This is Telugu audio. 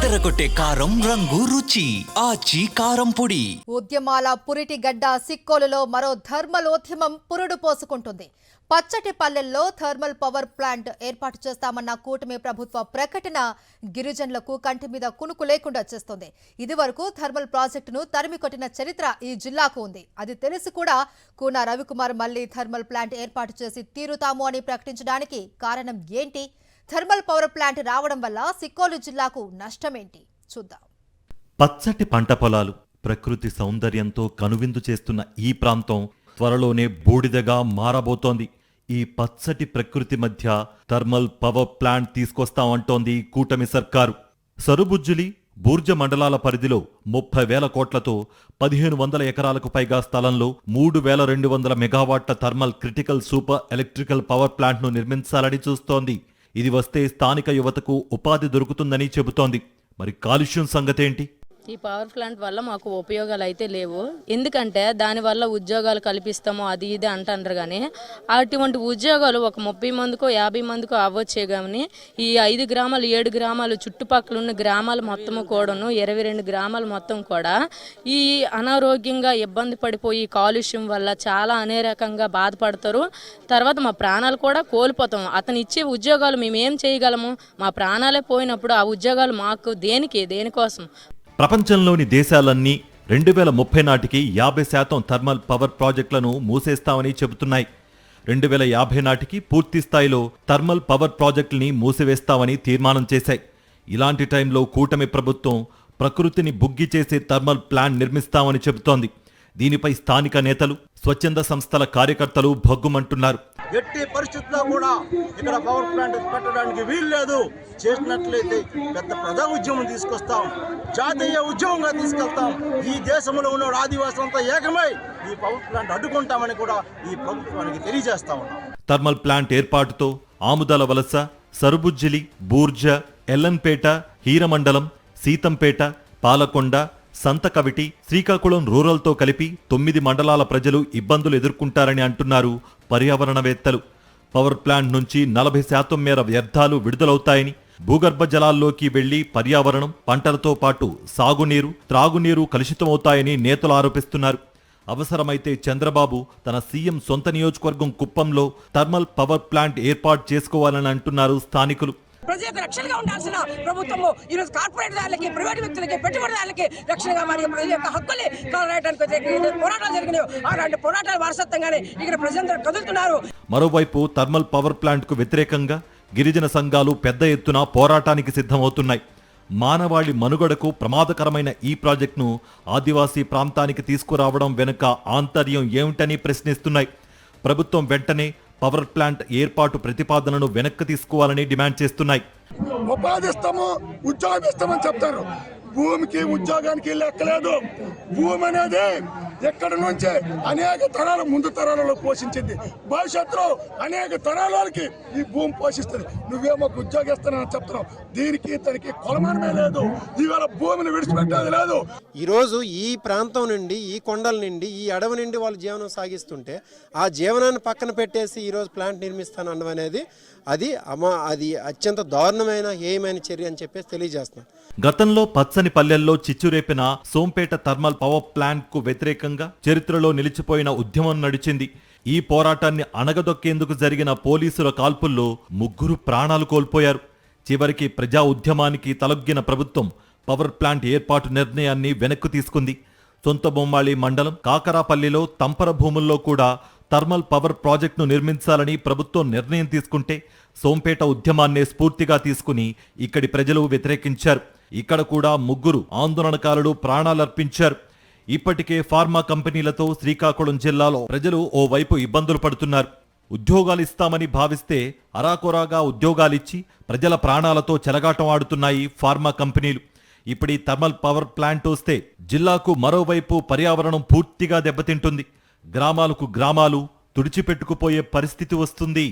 అదరగొట్టే కారం రంగు రుచి ఆచి కారం పొడి. ఉద్యమాల పురిటిగడ్డ సిక్కోలులో మరో థర్మలోద్యమం పురుడు పోసుకుంటుంది. పచ్చటి పల్లెల్లో థర్మల్ పవర్ ప్లాంట్ ఏర్పాటు చేస్తామన్న కూటమి ప్రభుత్వ ప్రకటన గిరిజనులకు కంటి మీద కునుకు లేకుండా చేస్తుంది. ఇదివరకు థర్మల్ ప్రాజెక్టును తరిమికొట్టిన చరిత్ర ఈ జిల్లాకు ఉంది. అది తెలిసి కూడా కూన రవికుమార్ మళ్లీ థర్మల్ ప్లాంట్ ఏర్పాటు చేసి తీరుతాము అని ప్రకటించడానికి కారణం ఏంటి? థర్మల్ పవర్ ప్లాంట్ రావడం వల్ల సిక్కోలు జిల్లాకు నష్టమేంటి చూద్దాం. పచ్చటి పంట పొలాలు, ప్రకృతి సౌందర్యంతో కనువిందు చేస్తున్న ఈ ప్రాంతం త్వరలోనే బూడిదగా మారబోతోంది. ఈ పచ్చటి ప్రకృతి మధ్య థర్మల్ పవర్ ప్లాంట్ తీసుకొస్తామంటోంది కూటమి సర్కారు. సరుబుజ్జులి, బూర్జ మండలాల పరిధిలో 30,000 కోట్లతో 1,500 ఎకరాలకు పైగా స్థలంలో 3,200 మెగావాట్ల thermal critical super electrical power ప్లాంట్ను నిర్మించాలని చూస్తోంది. ఇది వస్తే స్థానిక యువతకు ఉపాధి దొరుకుతుందని చెబుతోంది. మరి కాలుష్యం సంగతేంటి? ఈ పవర్ ప్లాంట్ వల్ల మాకు ఉపయోగాలు అయితే లేవు. ఎందుకంటే దానివల్ల ఉద్యోగాలు కల్పిస్తాము అది ఇది అంటారు. కానీ అటువంటి ఉద్యోగాలు ఒక 30 మందికో 50 మందికో అవ్వచ్చే. కానీ ఈ 5 గ్రామాలు 7 గ్రామాలు చుట్టుపక్కల ఉన్న గ్రామాలు మొత్తము కూడాను 22 గ్రామాలు మొత్తం కూడా ఈ అనారోగ్యంగా ఇబ్బంది పడిపోయి కాలుష్యం వల్ల చాలా అనేరకంగా బాధపడతారు. తర్వాత మా ప్రాణాలు కూడా కోల్పోతాం. అతను ఇచ్చే ఉద్యోగాలు మేము ఏం చేయగలము? మా ప్రాణాలే పోయినప్పుడు ఆ ఉద్యోగాలు మాకు దేనికోసం? ప్రపంచంలోని దేశాలన్నీ 2030 నాటికి 50% థర్మల్ పవర్ ప్రాజెక్టులను మూసేస్తామని చెబుతున్నాయి. 2050 నాటికి పూర్తి స్థాయిలో థర్మల్ పవర్ ప్రాజెక్టుల్ని మూసివేస్తామని తీర్మానం చేశాయి. ఇలాంటి టైంలో కూటమి ప్రభుత్వం ప్రకృతిని బుగ్గి చేసే థర్మల్ ప్లాంట్ నిర్మిస్తామని చెబుతోంది. దీనిపై స్థానిక నేతలు, స్వచ్ఛంద సంస్థల కార్యకర్తలు భగ్గుమంటున్నారు. ఎట్టి పరిస్థితుల్లో కూడా ఇక్కడ పవర్ ప్లాంట్ పెట్టడానికి వీలు లేదు. చేసినట్లయితే పెద్ద ప్రజా ఉద్యమం తీసుకొస్తాం, జాతీయ ఉద్యమంగా తీసుకెళ్తాం. ఈ దేశంలో ఉన్న ఆదివాసులంతా ఏకమై ఈ పవర్ ప్లాంట్ అడ్డుకుంటామని కూడా ఈ ప్రభుత్వానికి తెలియజేస్తా ఉన్నాం. థర్మల్ ప్లాంట్ ఏర్పాటుతో ఆముదాల వలస, సరుబుజ్జిలి, బూర్జ, ఎల్లన్పేట, హీరమండలం, సీతంపేట, పాలకొండ, సంతకవిటి, శ్రీకాకుళం రూరల్తో కలిపి 9 మండలాల ప్రజలు ఇబ్బందులు ఎదుర్కొంటారని అంటున్నారు పర్యావరణవేత్తలు. పవర్ ప్లాంట్ నుంచి 40% మేర వ్యర్థాలు విడుదలవుతాయని, భూగర్భ జలాల్లోకి వెళ్లి పర్యావరణం, పంటలతో పాటు సాగునీరు, త్రాగునీరు కలుషితమవుతాయని నేతలు ఆరోపిస్తున్నారు. అవసరమైతే చంద్రబాబు తన సీఎం సొంత నియోజకవర్గం కుప్పంలో థర్మల్ పవర్ ప్లాంట్ ఏర్పాటు చేసుకోవాలని అంటున్నారు స్థానికులు. ప్రజలకు రక్షణగా ఉండాల్సిన ప్రభుత్వము ఈరోజు కార్పొరేట్ దారులకి, ప్రైవేట్ వ్యక్తులకి, పెట్టుబడిదారులకి రక్షణగా మరియు ప్రజల యొక్క హక్కుల్ని కాలరాయడానికి పోరాటాలు జరిగినాయి. అలాంటి పోరాటాల వారసత్వంగానే ఇక్కడ ప్రజలందరూ కదులుతున్నారు. మరోవైపు థర్మల్ పవర్ ప్లాంట్కు వ్యతిరేకంగా గిరిజన సంఘాలు పెద్ద ఎత్తున పోరాటానికి సిద్ధమవుతున్నాయి. మానవాళి మనుగడకు ప్రమాదకరమైన ఈ ప్రాజెక్టును ఆదివాసీ ప్రాంతానికి తీసుకురావడం వెనుక ఆంతర్యం ఏమిటని ప్రశ్నిస్తున్నాయి. ప్రభుత్వం వెంటనే పవర్ ప్లాంట్ ఏర్పాటు ప్రతిపాదనను వెనక్కి తీసుకోవాలని డిమాండ్ చేస్తున్నాయి. ఉపాధిస్తాము, ఉద్యోగం ఇస్తామని చెప్తారు. భూమికి ఉద్యోగానికి లెక్కలేదు. భూమి అనేది ఎక్కడి నుంచే అనేక తరాల ముందు తరాలలో పోషించింది. భవిష్యత్తులో అనేక తరాలకి ఈ భూమి పోషిస్తుంది. నువ్వేమో ఉద్యోగం ఇస్తానని చెప్తున్నావు. దీనికి తనకి కొలమానమే లేదు. ఇవాళ భూమిని విడిచిపెట్టేది లేదు. ఈరోజు ఈ ప్రాంతం నుండి, ఈ కొండల నుండి, ఈ అడవి నుండి వాళ్ళు జీవనం సాగిస్తుంటే ఆ జీవనాన్ని పక్కన పెట్టేసి ఈరోజు ప్లాంట్ నిర్మిస్తాను అనడం అనేది అది అత్యంత దారుణమైన హేయమైన చర్య అని చెప్పేసి తెలియజేస్తున్నాను. గతంలో పచ్చని పల్లెల్లో చిచ్చురేపిన సోంపేట థర్మల్ పవర్ ప్లాంట్ కు వ్యతిరేకంగా చరిత్రలో నిలిచిపోయిన ఉద్యమం నడిచింది. ఈ పోరాటాన్ని అణగదొక్కేందుకు జరిగిన పోలీసుల కాల్పుల్లో 3 ప్రాణాలు కోల్పోయారు. చివరికి ప్రజా ఉద్యమానికి తలొగ్గిన ప్రభుత్వం పవర్ ప్లాంట్ ఏర్పాటు నిర్ణయాన్ని వెనక్కు తీసుకుంది. సొంత బొమ్మాళి మండలం కాకరాపల్లిలో తంపర భూముల్లో కూడా థర్మల్ పవర్ ప్రాజెక్టును నిర్మించాలని ప్రభుత్వం నిర్ణయం తీసుకుంటే సోంపేట ఉద్యమాన్నే స్ఫూర్తిగా తీసుకుని ఇక్కడి ప్రజలు వ్యతిరేకించారు. ఇక్కడ కూడా 3 ఆందోళనకారులు ప్రాణాలర్పించారు. ఇప్పటికే ఫార్మా కంపెనీలతో శ్రీకాకుళం జిల్లాలో ప్రజలు ఓవైపు ఇబ్బందులు పడుతున్నారు. ఉద్యోగాలిస్తామని భావిస్తే అరాకొరాగా ఉద్యోగాలిచ్చి ప్రజల ప్రాణాలతో చెలగాటం ఆడుతున్నాయి ఫార్మా కంపెనీలు. ఇప్పుడు ఈ థర్మల్ పవర్ ప్లాంట్ వస్తే జిల్లాకు మరోవైపు పర్యావరణం పూర్తిగా దెబ్బతింటుంది. గ్రామాలకు గ్రామాలు తుడిచిపెట్టుకుపోయే పరిస్థితి వస్తుంది.